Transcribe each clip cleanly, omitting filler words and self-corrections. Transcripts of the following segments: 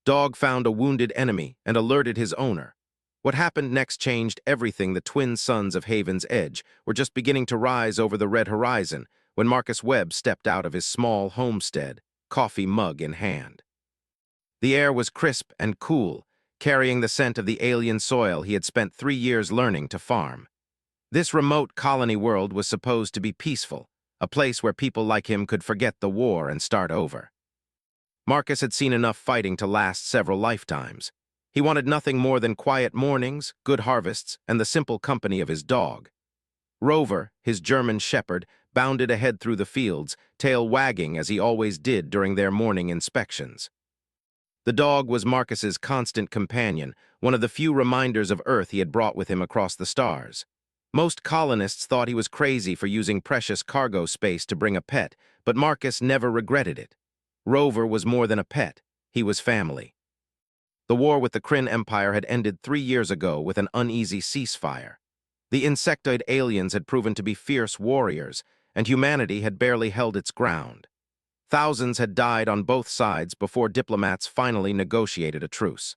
Dog found a wounded enemy and alerted his owner. What happened next changed everything. The twin sons of Haven's Edge were just beginning to rise over the red horizon when Marcus Webb stepped out of his small homestead, coffee mug in hand. The air was crisp and cool, carrying the scent of the alien soil he had spent 3 years learning to farm. This remote colony world was supposed to be peaceful, a place where people like him could forget the war and start over. Marcus had seen enough fighting to last several lifetimes. He wanted nothing more than quiet mornings, good harvests, and the simple company of his dog. Rover, his German shepherd, bounded ahead through the fields, tail wagging as he always did during their morning inspections. The dog was Marcus's constant companion, one of the few reminders of Earth he had brought with him across the stars. Most colonists thought he was crazy for using precious cargo space to bring a pet, but Marcus never regretted it. Rover was more than a pet. He was family. The war with the Kryn Empire had ended 3 years ago with an uneasy ceasefire. The insectoid aliens had proven to be fierce warriors, and humanity had barely held its ground. Thousands had died on both sides before diplomats finally negotiated a truce.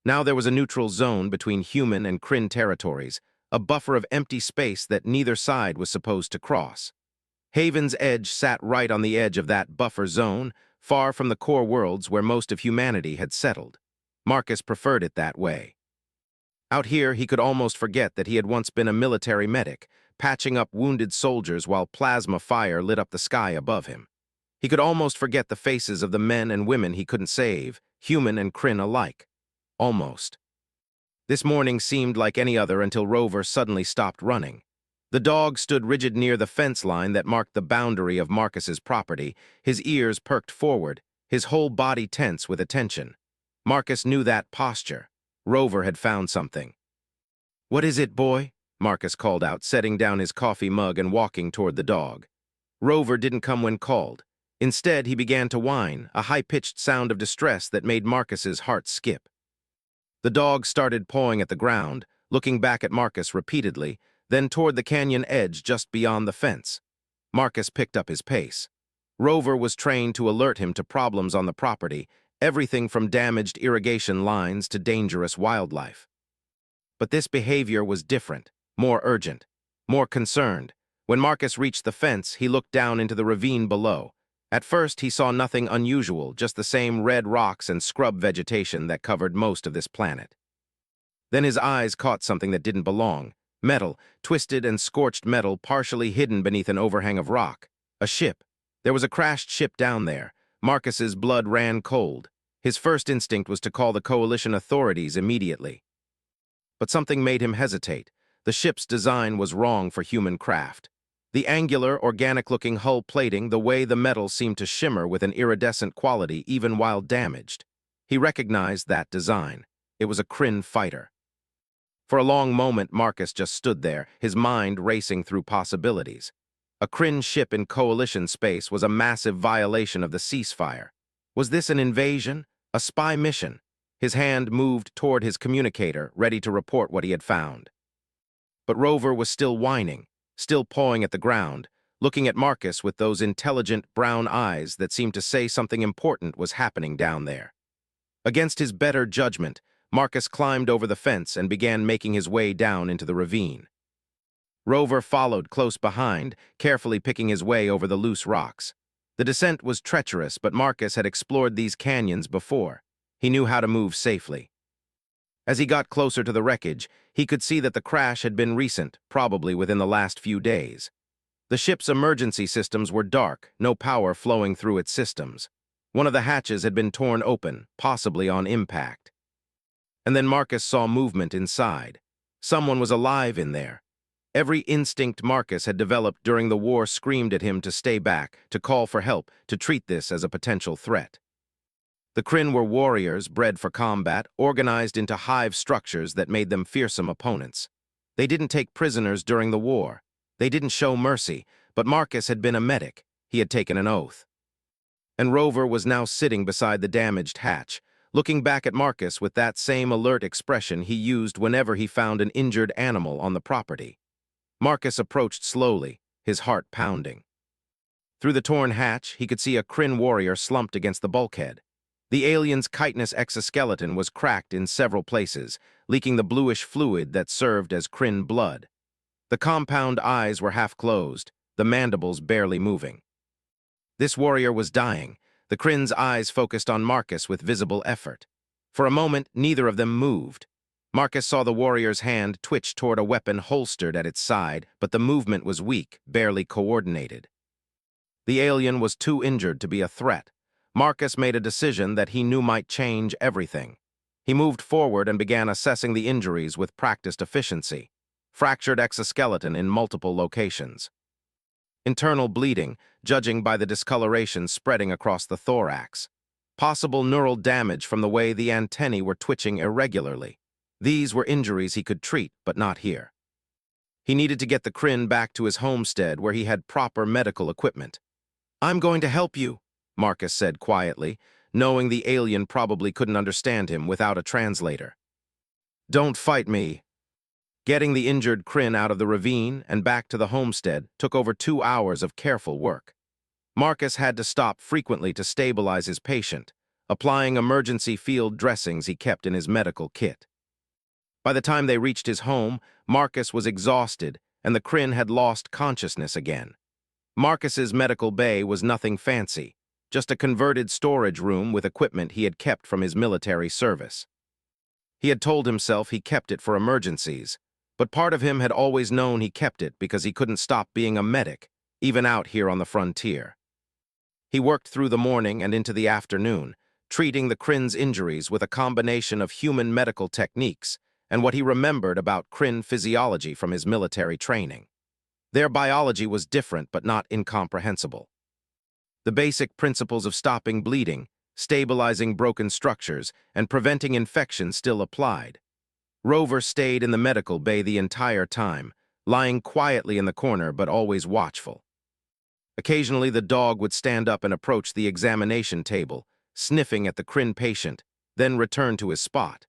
Now there was a neutral zone between human and Kryn territories, a buffer of empty space that neither side was supposed to cross. Haven's Edge sat right on the edge of that buffer zone, far from the core worlds where most of humanity had settled. Marcus preferred it that way. Out here, he could almost forget that he had once been a military medic, patching up wounded soldiers while plasma fire lit up the sky above him. He could almost forget the faces of the men and women he couldn't save, human and Kryn alike. Almost. This morning seemed like any other until Rover suddenly stopped running. The dog stood rigid near the fence line that marked the boundary of Marcus's property, his ears perked forward, his whole body tense with attention. Marcus knew that posture. Rover had found something. "What is it, boy?" Marcus called out, setting down his coffee mug and walking toward the dog. Rover didn't come when called. Instead, he began to whine, a high-pitched sound of distress that made Marcus's heart skip. The dog started pawing at the ground, looking back at Marcus repeatedly, then toward the canyon edge just beyond the fence. Marcus picked up his pace. Rover was trained to alert him to problems on the property, everything from damaged irrigation lines to dangerous wildlife. But this behavior was different, more urgent, more concerned. When Marcus reached the fence, he looked down into the ravine below. At first, he saw nothing unusual, just the same red rocks and scrub vegetation that covered most of this planet. Then his eyes caught something that didn't belong. Metal, twisted and scorched metal partially hidden beneath an overhang of rock. A ship. There was a crashed ship down there. Marcus's blood ran cold. His first instinct was to call the coalition authorities immediately. But something made him hesitate. The ship's design was wrong for human craft. The angular, organic-looking hull plating, the way the metal seemed to shimmer with an iridescent quality even while damaged. He recognized that design. It was a Kryn fighter. For a long moment, Marcus just stood there, his mind racing through possibilities. A Kryn ship in coalition space was a massive violation of the ceasefire. Was this an invasion? A spy mission? His hand moved toward his communicator, ready to report what he had found. But Rover was still whining, still pawing at the ground, looking at Marcus with those intelligent brown eyes that seemed to say something important was happening down there. Against his better judgment, Marcus climbed over the fence and began making his way down into the ravine. Rover followed close behind, carefully picking his way over the loose rocks. The descent was treacherous, but Marcus had explored these canyons before. He knew how to move safely. As he got closer to the wreckage, he could see that the crash had been recent, probably within the last few days. The ship's emergency systems were dark, no power flowing through its systems. One of the hatches had been torn open, possibly on impact. And then Marcus saw movement inside. Someone was alive in there. Every instinct Marcus had developed during the war screamed at him to stay back, to call for help, to treat this as a potential threat. The Kryn were warriors bred for combat, organized into hive structures that made them fearsome opponents. They didn't take prisoners during the war. They didn't show mercy, but Marcus had been a medic. He had taken an oath. And Rover was now sitting beside the damaged hatch, looking back at Marcus with that same alert expression he used whenever he found an injured animal on the property. Marcus approached slowly, his heart pounding. Through the torn hatch, he could see a Kryn warrior slumped against the bulkhead. The alien's chitinous exoskeleton was cracked in several places, leaking the bluish fluid that served as Kryn blood. The compound eyes were half closed, the mandibles barely moving. This warrior was dying. The Kryn's eyes focused on Marcus with visible effort. For a moment, neither of them moved. Marcus saw the warrior's hand twitch toward a weapon holstered at its side, but the movement was weak, barely coordinated. The alien was too injured to be a threat. Marcus made a decision that he knew might change everything. He moved forward and began assessing the injuries with practiced efficiency. Fractured exoskeleton in multiple locations. Internal bleeding, judging by the discoloration spreading across the thorax. Possible neural damage from the way the antennae were twitching irregularly. These were injuries he could treat, but not here. He needed to get the Kryn back to his homestead where he had proper medical equipment. "I'm going to help you," Marcus said quietly, knowing the alien probably couldn't understand him without a translator. "Don't fight me." Getting the injured Kryn out of the ravine and back to the homestead took over 2 hours of careful work. Marcus had to stop frequently to stabilize his patient, applying emergency field dressings he kept in his medical kit. By the time they reached his home, Marcus was exhausted and the Kryn had lost consciousness again. Marcus's medical bay was nothing fancy, just a converted storage room with equipment he had kept from his military service. He had told himself he kept it for emergencies, but part of him had always known he kept it because he couldn't stop being a medic, even out here on the frontier. He worked through the morning and into the afternoon, treating the Kryn's injuries with a combination of human medical techniques and what he remembered about Kryn physiology from his military training. Their biology was different but not incomprehensible. The basic principles of stopping bleeding, stabilizing broken structures, and preventing infection still applied. Rover stayed in the medical bay the entire time, lying quietly in the corner but always watchful. Occasionally the dog would stand up and approach the examination table, sniffing at the Kryn patient, then return to his spot.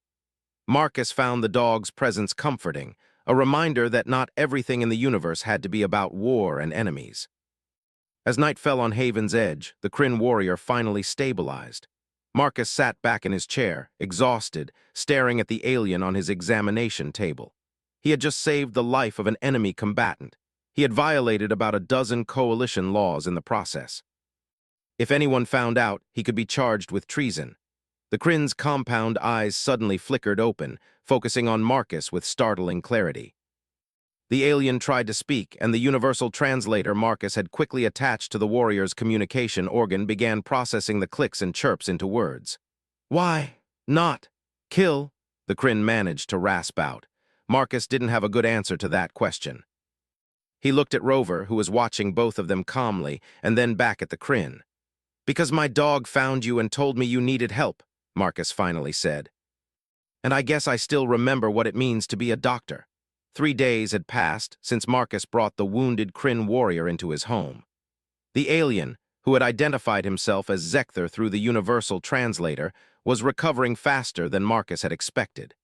Marcus found the dog's presence comforting, a reminder that not everything in the universe had to be about war and enemies. As night fell on Haven's Edge, the Kryn warrior finally stabilized. Marcus sat back in his chair, exhausted, staring at the alien on his examination table. He had just saved the life of an enemy combatant. He had violated about a dozen coalition laws in the process. If anyone found out, he could be charged with treason. The Kryn's compound eyes suddenly flickered open, focusing on Marcus with startling clarity. The alien tried to speak, and the universal translator Marcus had quickly attached to the warrior's communication organ began processing the clicks and chirps into words. "Why not kill?" the Kryn managed to rasp out. Marcus didn't have a good answer to that question. He looked at Rover, who was watching both of them calmly, and then back at the Kryn. "Because my dog found you and told me you needed help," Marcus finally said. "And I guess I still remember what it means to be a doctor." 3 days had passed since Marcus brought the wounded Kryn warrior into his home. The alien, who had identified himself as Zecthar through the universal translator, was recovering faster than Marcus had expected.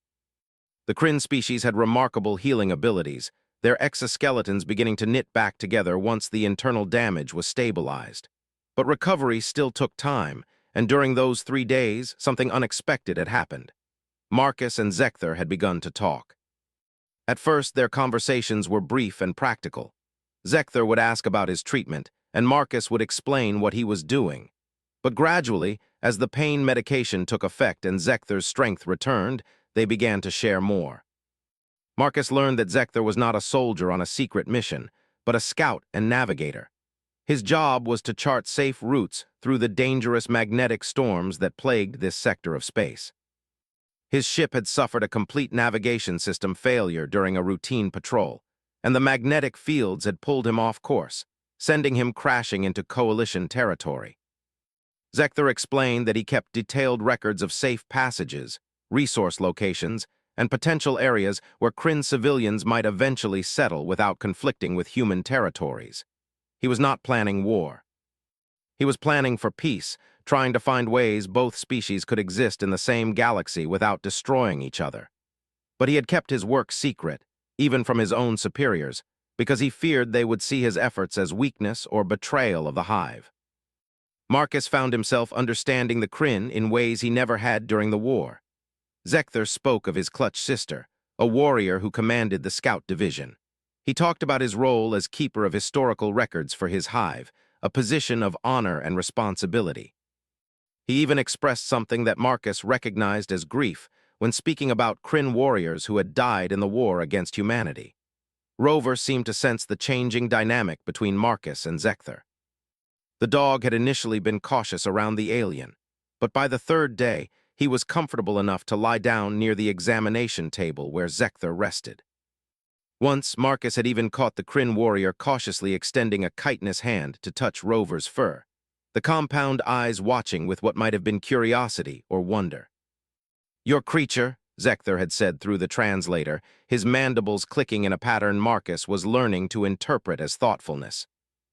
The Kryn species had remarkable healing abilities, their exoskeletons beginning to knit back together once the internal damage was stabilized. But recovery still took time, and during those 3 days, something unexpected had happened. Marcus and Zecthar had begun to talk. At first, their conversations were brief and practical. Zecthar would ask about his treatment, and Marcus would explain what he was doing. But gradually, as the pain medication took effect and Zecthar's strength returned, they began to share more. Marcus learned that Zecthar was not a soldier on a secret mission, but a scout and navigator. His job was to chart safe routes through the dangerous magnetic storms that plagued this sector of space. His ship had suffered a complete navigation system failure during a routine patrol, and the magnetic fields had pulled him off course, sending him crashing into coalition territory. Zecthar explained that he kept detailed records of safe passages, resource locations, and potential areas where Kryn civilians might eventually settle without conflicting with human territories. He was not planning war. He was planning for peace, trying to find ways both species could exist in the same galaxy without destroying each other. But he had kept his work secret, even from his own superiors, because he feared they would see his efforts as weakness or betrayal of the Hive. Marcus found himself understanding the Kryn in ways he never had during the war. Zecthar spoke of his clutch sister, a warrior who commanded the scout division. He talked about his role as keeper of historical records for his hive, a position of honor and responsibility. He even expressed something that Marcus recognized as grief when speaking about Kryn warriors who had died in the war against humanity. Rover seemed to sense the changing dynamic between Marcus and Zecthar. The dog had initially been cautious around the alien, but by the third day, he was comfortable enough to lie down near the examination table where Zecthar rested. Once, Marcus had even caught the Kryn warrior cautiously extending a chitinous hand to touch Rover's fur, the compound eyes watching with what might have been curiosity or wonder. "Your creature," Zecthar had said through the translator, his mandibles clicking in a pattern Marcus was learning to interpret as thoughtfulness.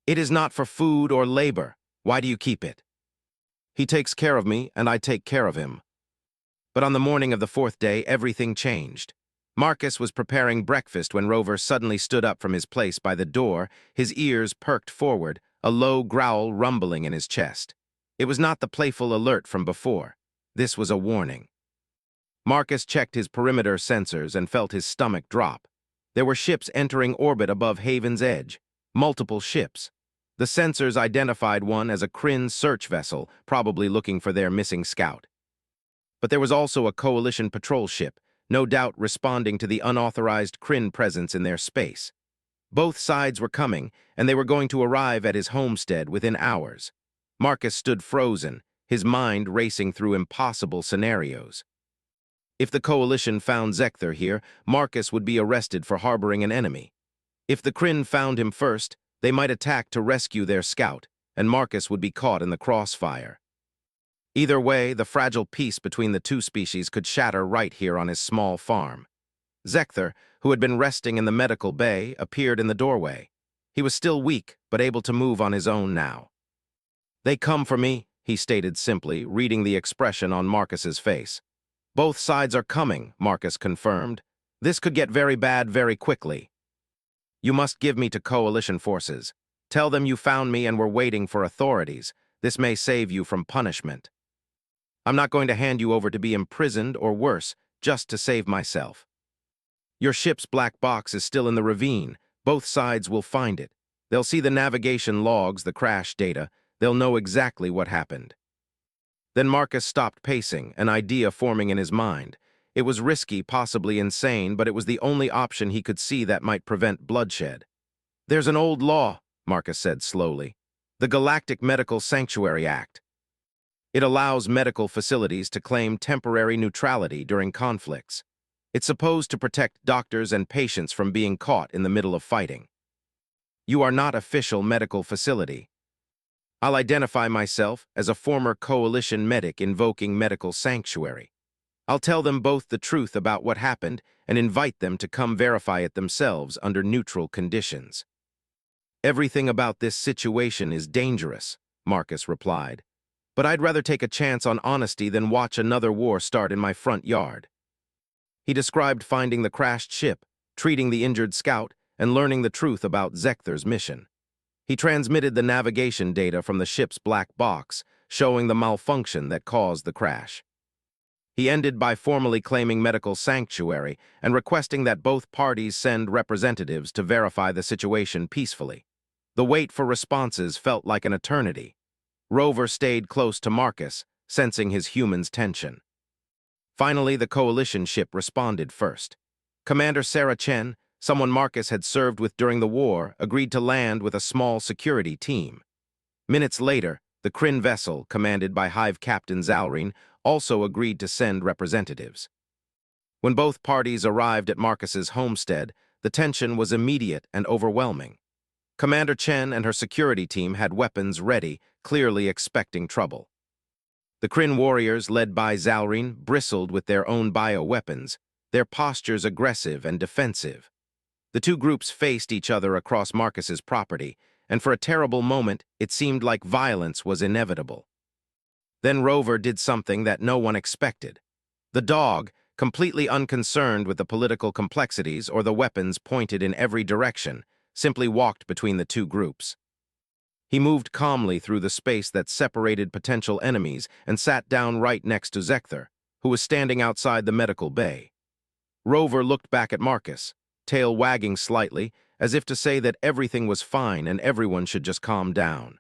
"It is not for food or labor. Why do you keep it?" "He takes care of me, and I take care of him." But on the morning of the fourth day, everything changed. Marcus was preparing breakfast when Rover suddenly stood up from his place by the door, his ears perked forward, a low growl rumbling in his chest. It was not the playful alert from before. This was a warning. Marcus checked his perimeter sensors and felt his stomach drop. There were ships entering orbit above Haven's edge. Multiple ships. The sensors identified one as a Kryn search vessel, probably looking for their missing scout. But there was also a coalition patrol ship, no doubt responding to the unauthorized Kryn presence in their space. Both sides were coming, and they were going to arrive at his homestead within hours. Marcus stood frozen, his mind racing through impossible scenarios. If the coalition found Zecthar here, Marcus would be arrested for harboring an enemy. If the Kryn found him first, they might attack to rescue their scout, and Marcus would be caught in the crossfire. Either way, the fragile peace between the two species could shatter right here on his small farm. Zecthar, who had been resting in the medical bay, appeared in the doorway. He was still weak, but able to move on his own now. "They come for me," he stated simply, reading the expression on Marcus's face. "Both sides are coming," Marcus confirmed. "This could get very bad very quickly. You must give me to coalition forces. Tell them you found me and were waiting for authorities. This may save you from punishment. I'm not going to hand you over to be imprisoned or worse, just to save myself. Your ship's black box is still in the ravine. Both sides will find it. They'll see the navigation logs, the crash data. They'll know exactly what happened." Then Marcus stopped pacing, an idea forming in his mind. It was risky, possibly insane, but it was the only option he could see that might prevent bloodshed. "There's an old law," Marcus said slowly. "The Galactic Medical Sanctuary Act. It allows medical facilities to claim temporary neutrality during conflicts. It's supposed to protect doctors and patients from being caught in the middle of fighting. You are not official medical facility. I'll identify myself as a former coalition medic invoking medical sanctuary. I'll tell them both the truth about what happened and invite them to come verify it themselves under neutral conditions." "Everything about this situation is dangerous," Marcus replied. "But I'd rather take a chance on honesty than watch another war start in my front yard." He described finding the crashed ship, treating the injured scout, and learning the truth about Zechthar's mission. He transmitted the navigation data from the ship's black box, showing the malfunction that caused the crash. He ended by formally claiming medical sanctuary and requesting that both parties send representatives to verify the situation peacefully. The wait for responses felt like an eternity. Rover stayed close to Marcus, sensing his human's tension. Finally, the coalition ship responded first. Commander Sarah Chen, someone Marcus had served with during the war, agreed to land with a small security team. Minutes later, the Kryn vessel, commanded by Hive Captain Zalreen, also agreed to send representatives. When both parties arrived at Marcus's homestead, the tension was immediate and overwhelming. Commander Chen and her security team had weapons ready, clearly expecting trouble. The Kryn warriors, led by Zalreen, bristled with their own bioweapons, their postures aggressive and defensive. The two groups faced each other across Marcus's property, and for a terrible moment, it seemed like violence was inevitable. Then Rover did something that no one expected. The dog, completely unconcerned with the political complexities or the weapons pointed in every direction, simply walked between the two groups. He moved calmly through the space that separated potential enemies and sat down right next to Zecther, who was standing outside the medical bay. Rover looked back at Marcus, tail wagging slightly, as if to say that everything was fine and everyone should just calm down.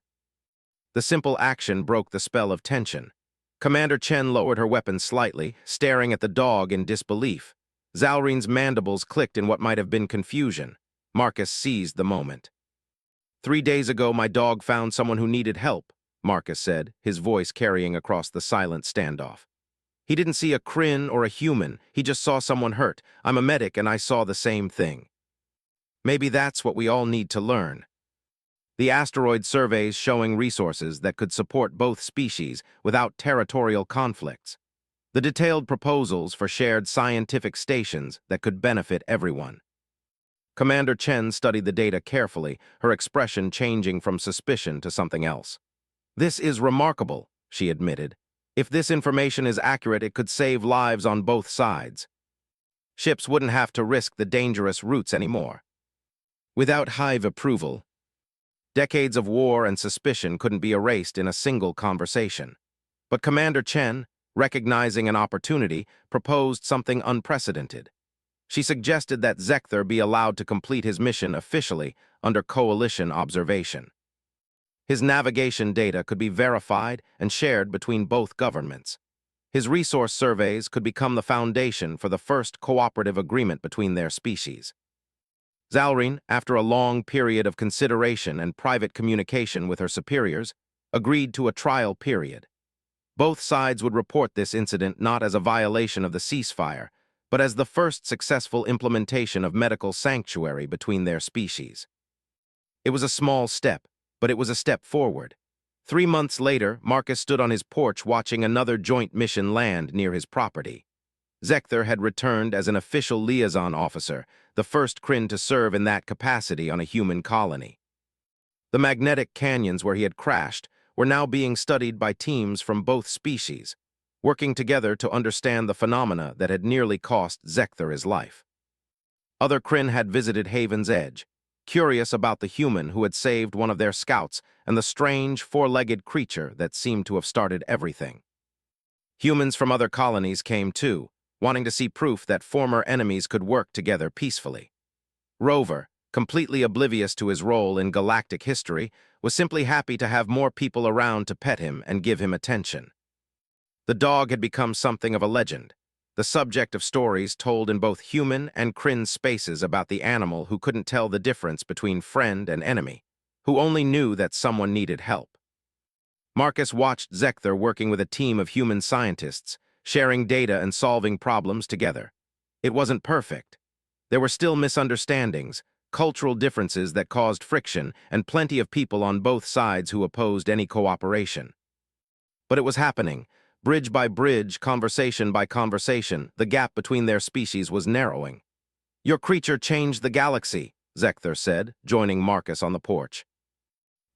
The simple action broke the spell of tension. Commander Chen lowered her weapon slightly, staring at the dog in disbelief. Zalrin's mandibles clicked in what might have been confusion. Marcus seized the moment. 3 days ago, my dog found someone who needed help, Marcus said, his voice carrying across the silent standoff. He didn't see a Kryn or a human, he just saw someone hurt. I'm a medic and I saw the same thing. Maybe that's what we all need to learn. The asteroid surveys showing resources that could support both species without territorial conflicts. The detailed proposals for shared scientific stations that could benefit everyone. Commander Chen studied the data carefully, her expression changing from suspicion to something else. This is remarkable, she admitted. If this information is accurate, it could save lives on both sides. Ships wouldn't have to risk the dangerous routes anymore. Without Hive approval, decades of war and suspicion couldn't be erased in a single conversation. But Commander Chen, recognizing an opportunity, proposed something unprecedented. She suggested that Zecther be allowed to complete his mission officially under coalition observation. His navigation data could be verified and shared between both governments. His resource surveys could become the foundation for the first cooperative agreement between their species. Zalrin, after a long period of consideration and private communication with her superiors, agreed to a trial period. Both sides would report this incident not as a violation of the ceasefire, but as the first successful implementation of medical sanctuary between their species. It was a small step, but it was a step forward. 3 months later, Marcus stood on his porch watching another joint mission land near his property. Zecther had returned as an official liaison officer, the first Kryn to serve in that capacity on a human colony. The magnetic canyons where he had crashed were now being studied by teams from both species, working together to understand the phenomena that had nearly cost Zecther his life. Other Kryn had visited Haven's Edge, curious about the human who had saved one of their scouts and the strange four-legged creature that seemed to have started everything. Humans from other colonies came too, wanting to see proof that former enemies could work together peacefully. Rover, completely oblivious to his role in galactic history, was simply happy to have more people around to pet him and give him attention. The dog had become something of a legend, the subject of stories told in both human and Kryn spaces about the animal who couldn't tell the difference between friend and enemy, who only knew that someone needed help. Marcus watched Zecther working with a team of human scientists, sharing data and solving problems together. It wasn't perfect. There were still misunderstandings, cultural differences that caused friction, and plenty of people on both sides who opposed any cooperation. But it was happening. Bridge by bridge, conversation by conversation, the gap between their species was narrowing. "Your creature changed the galaxy," Zecther said, joining Marcus on the porch.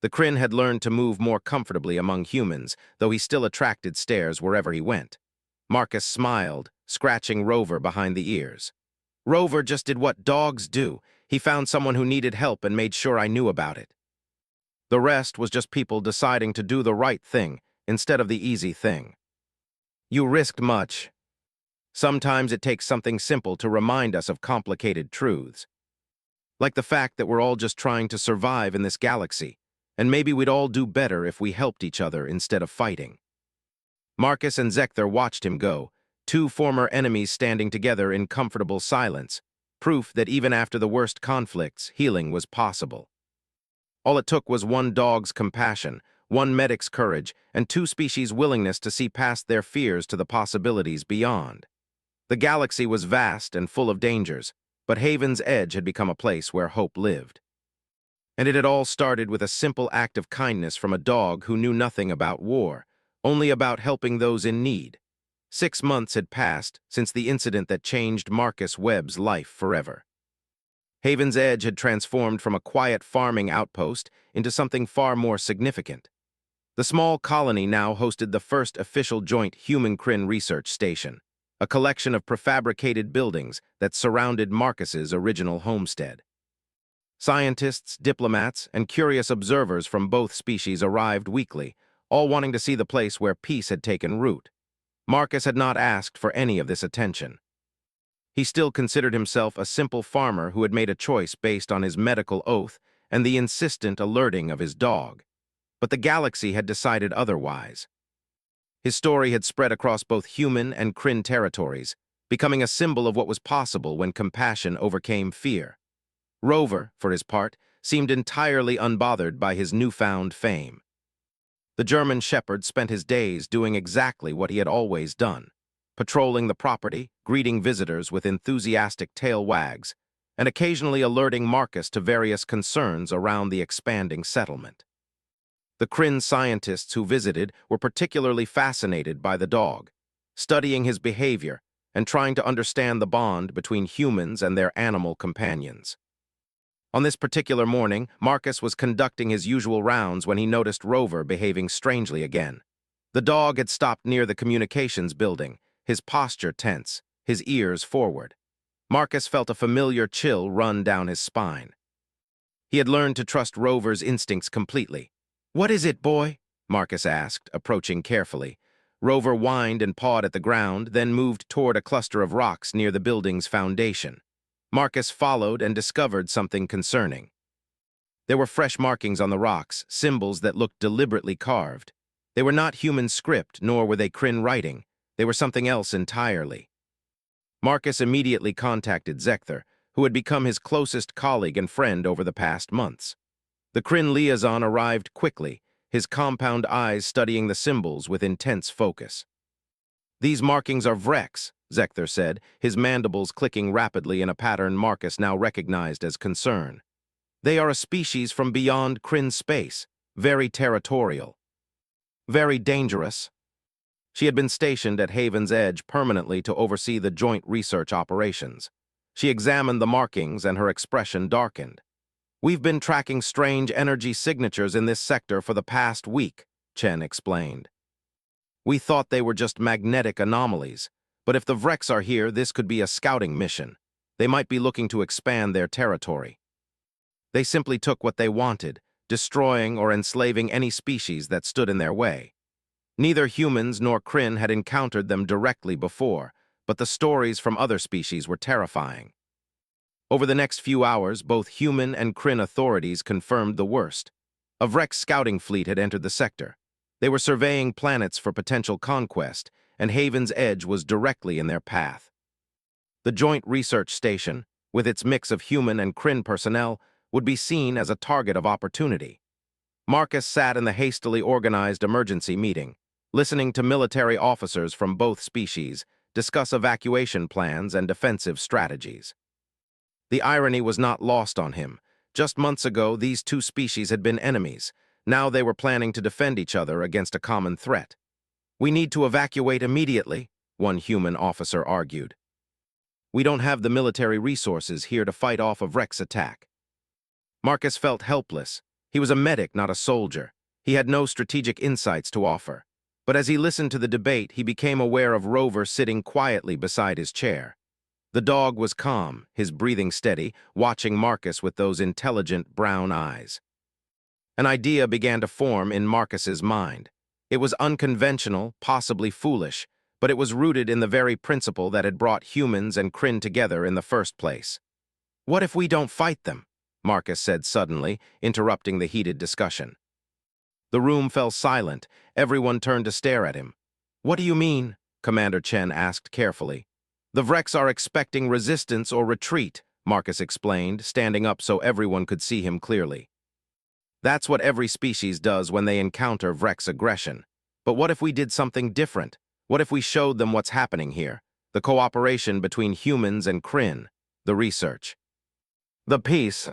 The Kryn had learned to move more comfortably among humans, though he still attracted stares wherever he went. Marcus smiled, scratching Rover behind the ears. "Rover just did what dogs do. He found someone who needed help and made sure I knew about it." The rest was just people deciding to do the right thing instead of the easy thing. "You risked much. Sometimes it takes something simple to remind us of complicated truths. Like the fact that we're all just trying to survive in this galaxy, and maybe we'd all do better if we helped each other instead of fighting." Marcus and Zecther watched him go, two former enemies standing together in comfortable silence, proof that even after the worst conflicts, healing was possible. All it took was one dog's compassion, one medic's courage, and two species' willingness to see past their fears to the possibilities beyond. The galaxy was vast and full of dangers, but Haven's Edge had become a place where hope lived. And it had all started with a simple act of kindness from a dog who knew nothing about war, only about helping those in need. 6 months had passed since the incident that changed Marcus Webb's life forever. Haven's Edge had transformed from a quiet farming outpost into something far more significant. The small colony now hosted the first official joint human-Kryn research station, a collection of prefabricated buildings that surrounded Marcus's original homestead. Scientists, diplomats, and curious observers from both species arrived weekly, all wanting to see the place where peace had taken root. Marcus had not asked for any of this attention. He still considered himself a simple farmer who had made a choice based on his medical oath and the insistent alerting of his dog. But the galaxy had decided otherwise. His story had spread across both human and Kryn territories, becoming a symbol of what was possible when compassion overcame fear. Rover, for his part, seemed entirely unbothered by his newfound fame. The German shepherd spent his days doing exactly what he had always done, patrolling the property, greeting visitors with enthusiastic tail wags, and occasionally alerting Marcus to various concerns around the expanding settlement. The Kryn scientists who visited were particularly fascinated by the dog, studying his behavior and trying to understand the bond between humans and their animal companions. On this particular morning, Marcus was conducting his usual rounds when he noticed Rover behaving strangely again. The dog had stopped near the communications building, his posture tense, his ears forward. Marcus felt a familiar chill run down his spine. He had learned to trust Rover's instincts completely. "What is it, boy?" Marcus asked, approaching carefully. Rover whined and pawed at the ground, then moved toward a cluster of rocks near the building's foundation. Marcus followed and discovered something concerning. There were fresh markings on the rocks, symbols that looked deliberately carved. They were not human script, nor were they Kryn writing. They were something else entirely. Marcus immediately contacted Zekther, who had become his closest colleague and friend over the past months. The Kryn liaison arrived quickly, his compound eyes studying the symbols with intense focus. "These markings are Vrex," Zekther said, his mandibles clicking rapidly in a pattern Marcus now recognized as concern. "They are a species from beyond Kryn space, very territorial. Very dangerous." She had been stationed at Haven's Edge permanently to oversee the joint research operations. She examined the markings and her expression darkened. "We've been tracking strange energy signatures in this sector for the past week," Chen explained. "We thought they were just magnetic anomalies, but if the Vrex are here, this could be a scouting mission. They might be looking to expand their territory." They simply took what they wanted, destroying or enslaving any species that stood in their way. Neither humans nor Kryn had encountered them directly before, but the stories from other species were terrifying. Over the next few hours, both human and Kryn authorities confirmed the worst. A Vrex scouting fleet had entered the sector. They were surveying planets for potential conquest, and Haven's Edge was directly in their path. The Joint Research Station, with its mix of human and Kryn personnel, would be seen as a target of opportunity. Marcus sat in the hastily organized emergency meeting, listening to military officers from both species discuss evacuation plans and defensive strategies. The irony was not lost on him. Just months ago, these two species had been enemies. Now they were planning to defend each other against a common threat. "We need to evacuate immediately," one human officer argued. "We don't have the military resources here to fight off a Vrex attack." Marcus felt helpless. He was a medic, not a soldier. He had no strategic insights to offer. But as he listened to the debate, he became aware of Rover sitting quietly beside his chair. The dog was calm, his breathing steady, watching Marcus with those intelligent brown eyes. An idea began to form in Marcus's mind. It was unconventional, possibly foolish, but it was rooted in the very principle that had brought humans and Kryn together in the first place. "What if we don't fight them?" Marcus said suddenly, interrupting the heated discussion. The room fell silent. Everyone turned to stare at him. "What do you mean?" Commander Chen asked carefully. "The Vrex are expecting resistance or retreat," Marcus explained, standing up so everyone could see him clearly. "That's what every species does when they encounter Vrex aggression. But what if we did something different? What if we showed them what's happening here? The cooperation between humans and Kryn, the research. The peace.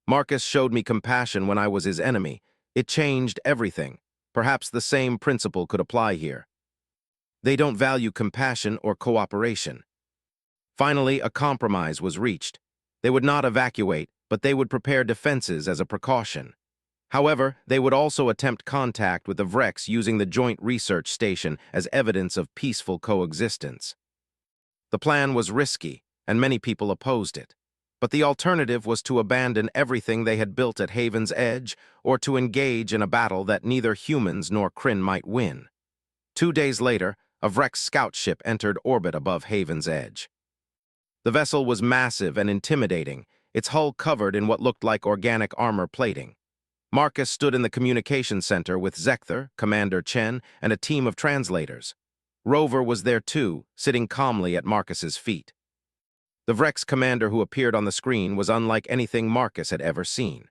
Marcus showed me compassion when I was his enemy. It changed everything. Perhaps the same principle could apply here. They don't value compassion or cooperation." Finally, a compromise was reached. They would not evacuate, but they would prepare defenses as a precaution. However, they would also attempt contact with the Vrex using the Joint Research Station as evidence of peaceful coexistence. The plan was risky, and many people opposed it. But the alternative was to abandon everything they had built at Haven's Edge or to engage in a battle that neither humans nor Kryn might win. 2 days later, a Vrex scout ship entered orbit above Haven's Edge. The vessel was massive and intimidating, its hull covered in what looked like organic armor plating. Marcus stood in the communication center with Zekther, Commander Chen, and a team of translators. Rover was there too, sitting calmly at Marcus's feet. The Vrex commander who appeared on the screen was unlike anything Marcus had ever seen.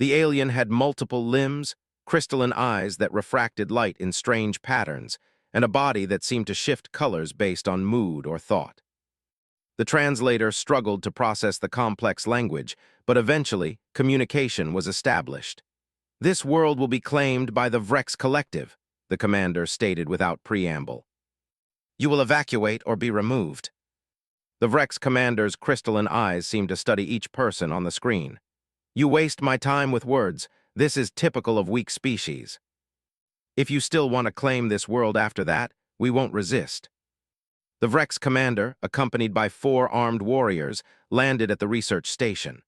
The alien had multiple limbs, crystalline eyes that refracted light in strange patterns, and a body that seemed to shift colors based on mood or thought. The translator struggled to process the complex language, but eventually, communication was established. "This world will be claimed by the Vrex Collective," the commander stated without preamble. "You will evacuate or be removed." The Vrex commander's crystalline eyes seemed to study each person on the screen. "You waste my time with words. This is typical of weak species. If you still want to claim this world after that, we won't resist." The Vrex commander, accompanied by 4 armed warriors, landed at the research station.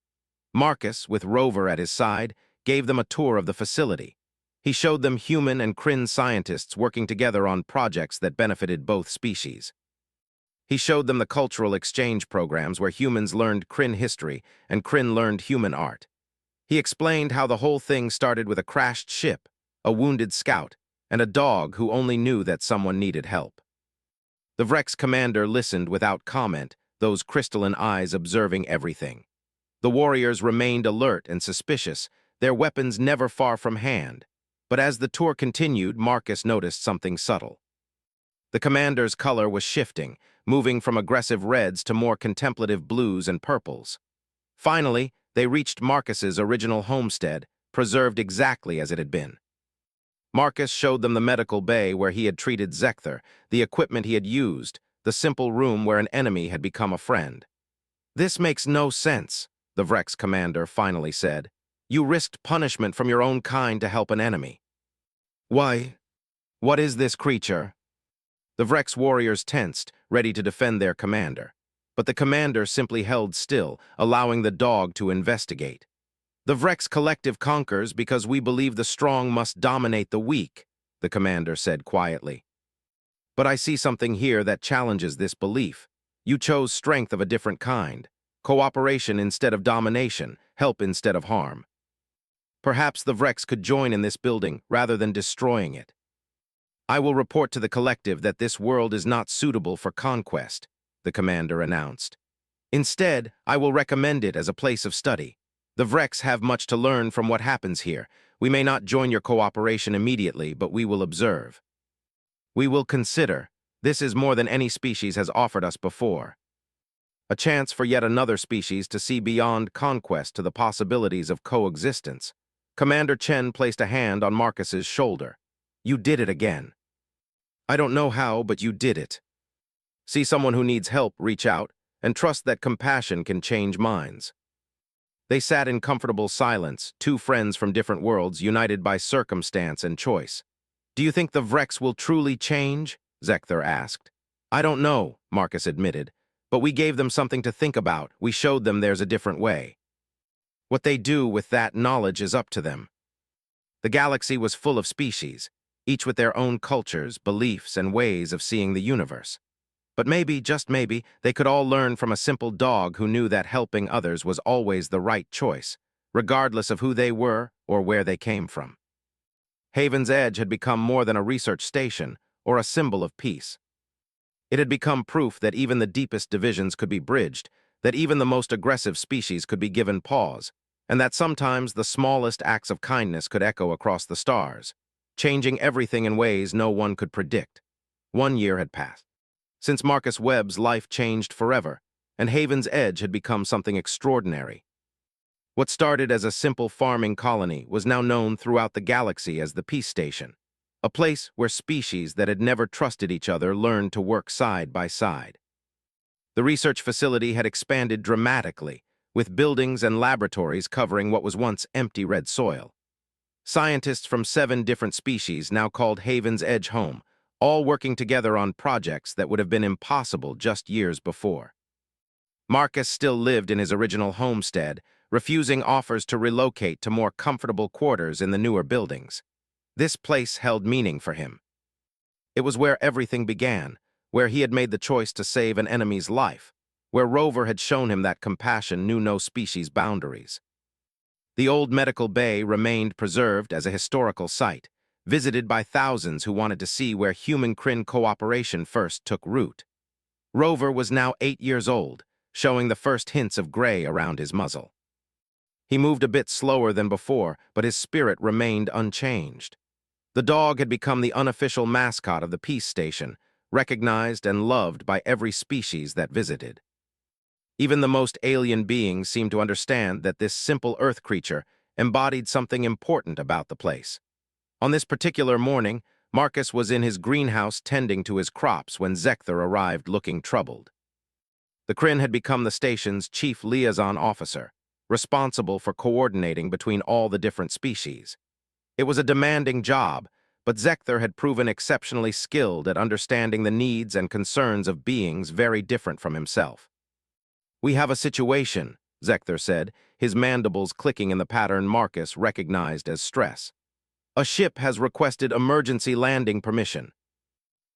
Marcus, with Rover at his side, gave them a tour of the facility. He showed them human and Kryn scientists working together on projects that benefited both species. He showed them the cultural exchange programs where humans learned Kryn history and Kryn learned human art. He explained how the whole thing started with a crashed ship, a wounded scout, and a dog who only knew that someone needed help. The Vrex commander listened without comment, those crystalline eyes observing everything. The warriors remained alert and suspicious, their weapons never far from hand. But as the tour continued, Marcus noticed something subtle. The commander's color was shifting, moving from aggressive reds to more contemplative blues and purples. Finally, they reached Marcus's original homestead, preserved exactly as it had been. Marcus showed them the medical bay where he had treated Zekther, the equipment he had used, the simple room where an enemy had become a friend. "This makes no sense," the Vrex commander finally said. "You risked punishment from your own kind to help an enemy." "Why? What is this creature?" The Vrex warriors tensed, ready to defend their commander. But the commander simply held still, allowing the dog to investigate. "The Vrex Collective conquers because we believe the strong must dominate the weak," the commander said quietly. "But I see something here that challenges this belief. You chose strength of a different kind. Cooperation instead of domination, help instead of harm. Perhaps the Vrex could join in this building rather than destroying it. I will report to the collective that this world is not suitable for conquest," the commander announced. "Instead, I will recommend it as a place of study. The Vrex have much to learn from what happens here. We may not join your cooperation immediately, but we will observe. We will consider. This is more than any species has offered us before. A chance for yet another species to see beyond conquest to the possibilities of coexistence." Commander Chen placed a hand on Marcus's shoulder. "You did it again. I don't know how, but you did it. See someone who needs help, reach out, and trust that compassion can change minds." They sat in comfortable silence, 2 friends from different worlds united by circumstance and choice. "Do you think the Vrex will truly change?" Zekther asked. "I don't know," Marcus admitted, "but we gave them something to think about. We showed them there's a different way. What they do with that knowledge is up to them." The galaxy was full of species, each with their own cultures, beliefs, and ways of seeing the universe. But maybe, just maybe, they could all learn from a simple dog who knew that helping others was always the right choice, regardless of who they were or where they came from. Haven's Edge had become more than a research station or a symbol of peace. It had become proof that even the deepest divisions could be bridged, that even the most aggressive species could be given pause, and that sometimes the smallest acts of kindness could echo across the stars, changing everything in ways no one could predict. 1 year had passed. Since Marcus Webb's life changed forever, and Haven's Edge had become something extraordinary. What started as a simple farming colony was now known throughout the galaxy as the Peace Station, a place where species that had never trusted each other learned to work side by side. The research facility had expanded dramatically, with buildings and laboratories covering what was once empty red soil. Scientists from 7 different species now called Haven's Edge home, all working together on projects that would have been impossible just years before. Marcus still lived in his original homestead, refusing offers to relocate to more comfortable quarters in the newer buildings. This place held meaning for him. It was where everything began, where he had made the choice to save an enemy's life, where Rover had shown him that compassion knew no species boundaries. The old medical bay remained preserved as a historical site, visited by thousands who wanted to see where human-Kryn cooperation first took root. Rover was now 8 years old, showing the first hints of gray around his muzzle. He moved a bit slower than before, but his spirit remained unchanged. The dog had become the unofficial mascot of the peace station, recognized and loved by every species that visited. Even the most alien beings seemed to understand that this simple earth creature embodied something important about the place. On this particular morning, Marcus was in his greenhouse tending to his crops when Zekther arrived looking troubled. The Kryn had become the station's chief liaison officer, responsible for coordinating between all the different species. It was a demanding job, but Zekther had proven exceptionally skilled at understanding the needs and concerns of beings very different from himself. "We have a situation," Zekther said, his mandibles clicking in the pattern Marcus recognized as stress. "A ship has requested emergency landing permission.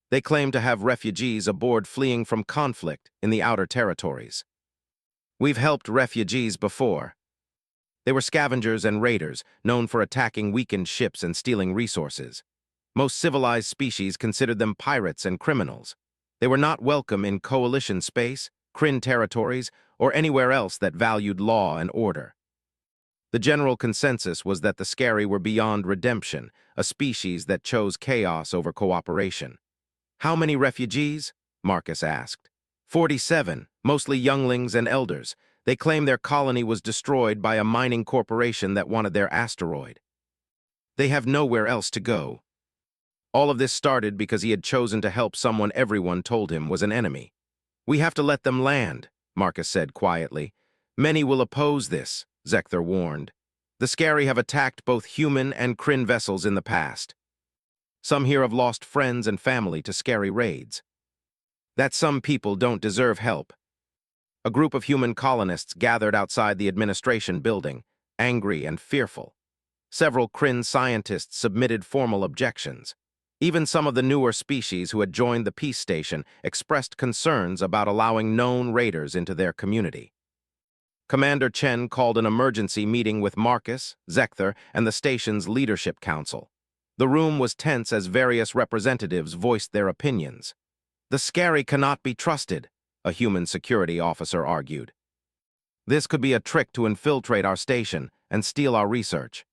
They claim to have refugees aboard fleeing from conflict in the outer territories. We've helped refugees before. They were scavengers and raiders, known for attacking weakened ships and stealing resources. Most civilized species considered them pirates and criminals. They were not welcome in coalition space, Kryn territories, or anywhere else that valued law and order." The general consensus was that the Scary were beyond redemption, a species that chose chaos over cooperation. "How many refugees?" Marcus asked. 47, mostly younglings and elders. They claim their colony was destroyed by a mining corporation that wanted their asteroid. They have nowhere else to go. All of this started because he had chosen to help someone everyone told him was an enemy. "We have to let them land," Marcus said quietly. "Many will oppose this," Zekther warned. "The Scary have attacked both human and Kryn vessels in the past. Some here have lost friends and family to Scary raids. That some people don't deserve help." A group of human colonists gathered outside the administration building, angry and fearful. Several Kryn scientists submitted formal objections. Even some of the newer species who had joined the peace station expressed concerns about allowing known raiders into their community. Commander Chen called an emergency meeting with Marcus, Zekther, and the station's leadership council. The room was tense as various representatives voiced their opinions. "The Scary cannot be trusted," a human security officer argued. "This could be a trick to infiltrate our station and steal our research.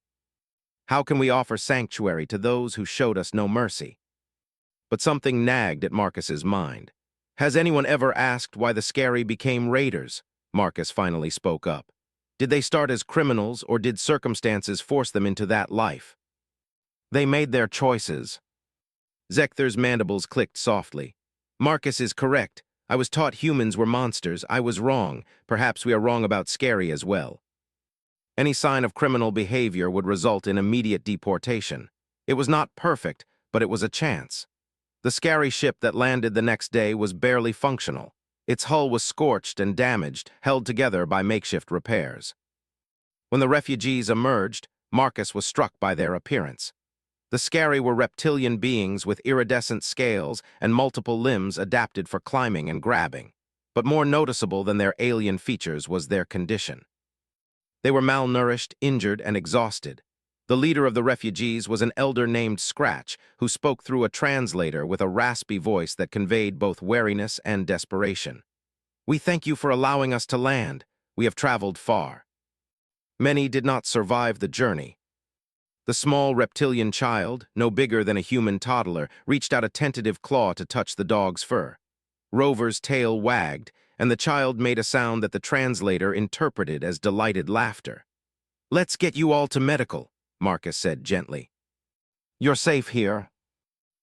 How can we offer sanctuary to those who showed us no mercy?" But something nagged at Marcus's mind. "Has anyone ever asked why the Scary became raiders?" Marcus finally spoke up. "Did they start as criminals, or did circumstances force them into that life?" "They made their choices." Zekther's mandibles clicked softly. "Marcus is correct. I was taught humans were monsters. I was wrong. Perhaps we are wrong about Scary as well. Any sign of criminal behavior would result in immediate deportation. It was not perfect, but it was a chance. The Scary ship that landed the next day was barely functional. Its hull was scorched and damaged, held together by makeshift repairs. When the refugees emerged, Marcus was struck by their appearance. The Scary were reptilian beings with iridescent scales and multiple limbs adapted for climbing and grabbing. But more noticeable than their alien features was their condition. They were malnourished, injured, and exhausted. The leader of the refugees was an elder named Scratch, who spoke through a translator with a raspy voice that conveyed both wariness and desperation. "We thank you for allowing us to land. We have traveled far." Many did not survive the journey. The small reptilian child, no bigger than a human toddler, reached out a tentative claw to touch the dog's fur. Rover's tail wagged, and the child made a sound that the translator interpreted as delighted laughter. "Let's get you all to medical," Marcus said gently. "You're safe here."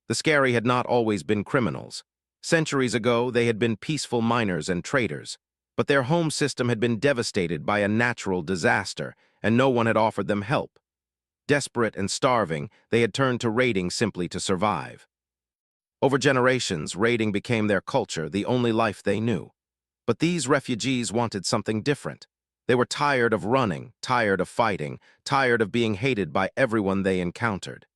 The Scary had not always been criminals. Centuries ago, they had been peaceful miners and traders. But their home system had been devastated by a natural disaster, and no one had offered them help. Desperate and starving, they had turned to raiding simply to survive. Over generations, raiding became their culture, the only life they knew. But these refugees wanted something different. They were tired of running, tired of fighting, tired of being hated by everyone they encountered.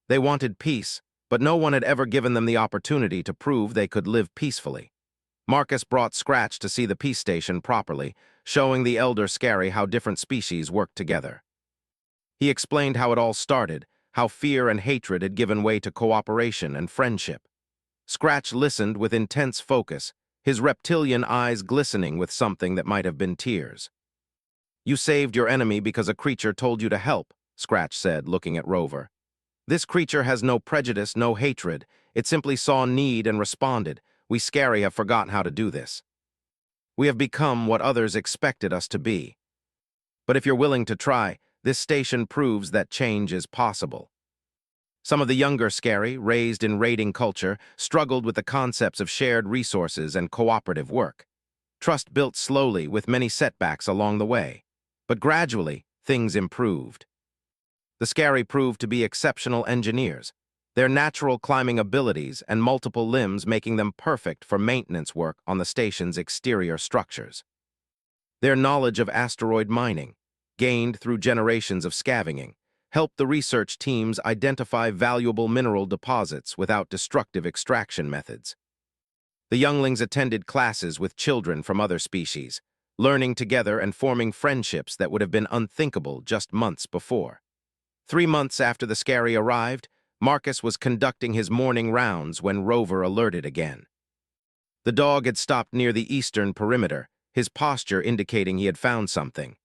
They wanted peace, but no one had ever given them the opportunity to prove they could live peacefully. Marcus brought Scratch to see the peace station properly, showing the elder Scary how different species worked together. He explained how it all started, how fear and hatred had given way to cooperation and friendship. Scratch listened with intense focus, his reptilian eyes glistening with something that might have been tears. "You saved your enemy because a creature told you to help," Scratch said, looking at Rover. "This creature has no prejudice, no hatred. It simply saw need and responded. We Scary have forgotten how to do this. We have become what others expected us to be. But if you're willing to try, this station proves that change is possible." Some of the younger Scary, raised in raiding culture, struggled with the concepts of shared resources and cooperative work. Trust built slowly with many setbacks along the way. But gradually, things improved. The Scary proved to be exceptional engineers, their natural climbing abilities and multiple limbs making them perfect for maintenance work on the station's exterior structures. Their knowledge of asteroid mining, gained through generations of scavenging, helped the research teams identify valuable mineral deposits without destructive extraction methods. The younglings attended classes with children from other species, learning together and forming friendships that would have been unthinkable just months before. 3 months after the Scary arrived, Marcus was conducting his morning rounds when Rover alerted again. The dog had stopped near the eastern perimeter, his posture indicating he had found something.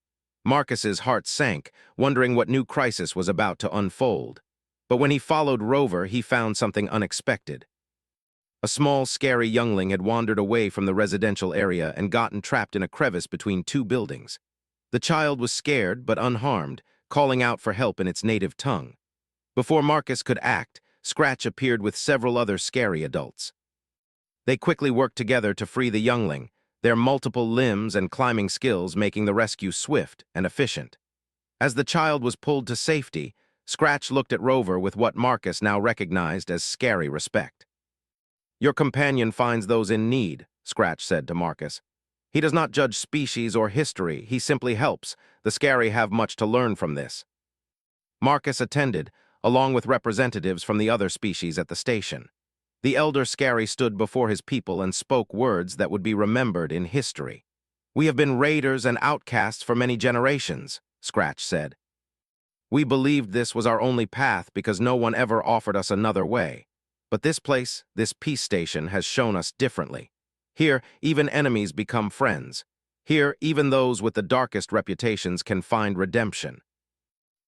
Marcus's heart sank, wondering what new crisis was about to unfold. But when he followed Rover, he found something unexpected. A small, Scary youngling had wandered away from the residential area and gotten trapped in a crevice between 2 buildings. The child was scared but unharmed, calling out for help in its native tongue. Before Marcus could act, Scratch appeared with several other Scary adults. They quickly worked together to free the youngling, their multiple limbs and climbing skills making the rescue swift and efficient. As the child was pulled to safety, Scratch looked at Rover with what Marcus now recognized as Scary respect. "Your companion finds those in need," Scratch said to Marcus. "He does not judge species or history, he simply helps. The Scary have much to learn from this." Marcus attended, along with representatives from the other species at the station. The elder Scary stood before his people and spoke words that would be remembered in history. "We have been raiders and outcasts for many generations," Scratch said. "We believed this was our only path because no one ever offered us another way. But this place, this peace station, has shown us differently. Here, even enemies become friends. Here, even those with the darkest reputations can find redemption.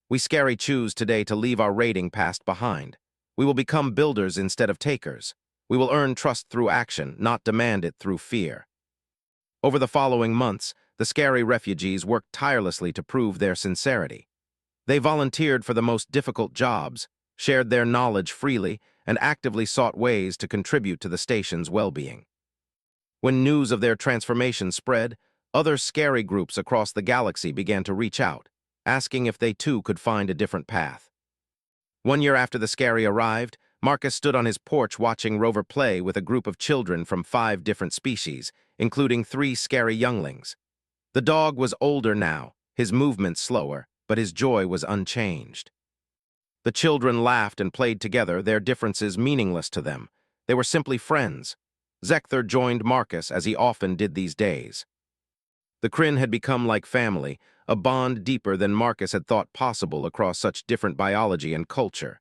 We Scary choose today to leave our raiding past behind. We will become builders instead of takers. We will earn trust through action, not demand it through fear." Over the following months, the Scary refugees worked tirelessly to prove their sincerity. They volunteered for the most difficult jobs, shared their knowledge freely, and actively sought ways to contribute to the station's well-being. When news of their transformation spread, other Scary groups across the galaxy began to reach out, asking if they too could find a different path. 1 year after the Scary arrived, Marcus stood on his porch watching Rover play with a group of children from 5 different species, including 3 Scary younglings. The dog was older now, his movements slower, but his joy was unchanged. The children laughed and played together, their differences meaningless to them. They were simply friends. Zecthar joined Marcus as he often did these days. The Kryn had become like family, a bond deeper than Marcus had thought possible across such different biology and culture.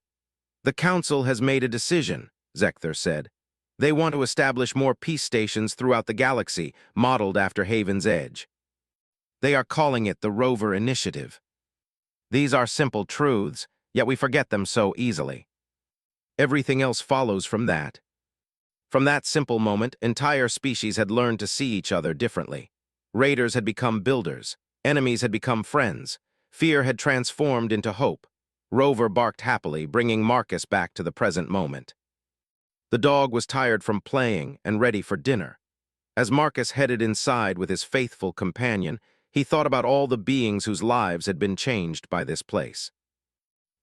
"The Council has made a decision," Zecthar said. "They want to establish more peace stations throughout the galaxy, modeled after Haven's Edge. They are calling it the Rover Initiative. These are simple truths, yet we forget them so easily. Everything else follows from that." From that simple moment, entire species had learned to see each other differently. Raiders had become builders. Enemies had become friends. Fear had transformed into hope. Rover barked happily, bringing Marcus back to the present moment. The dog was tired from playing and ready for dinner. As Marcus headed inside with his faithful companion, he thought about all the beings whose lives had been changed by this place.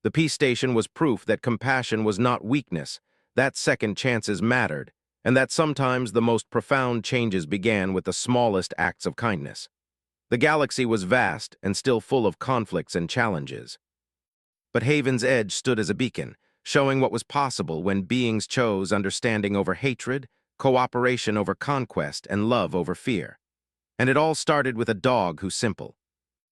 The peace station was proof that compassion was not weakness, that second chances mattered, and that sometimes the most profound changes began with the smallest acts of kindness. The galaxy was vast and still full of conflicts and challenges. But Haven's Edge stood as a beacon, showing what was possible when beings chose understanding over hatred, cooperation over conquest, and love over fear. And it all started with a dog who's simple,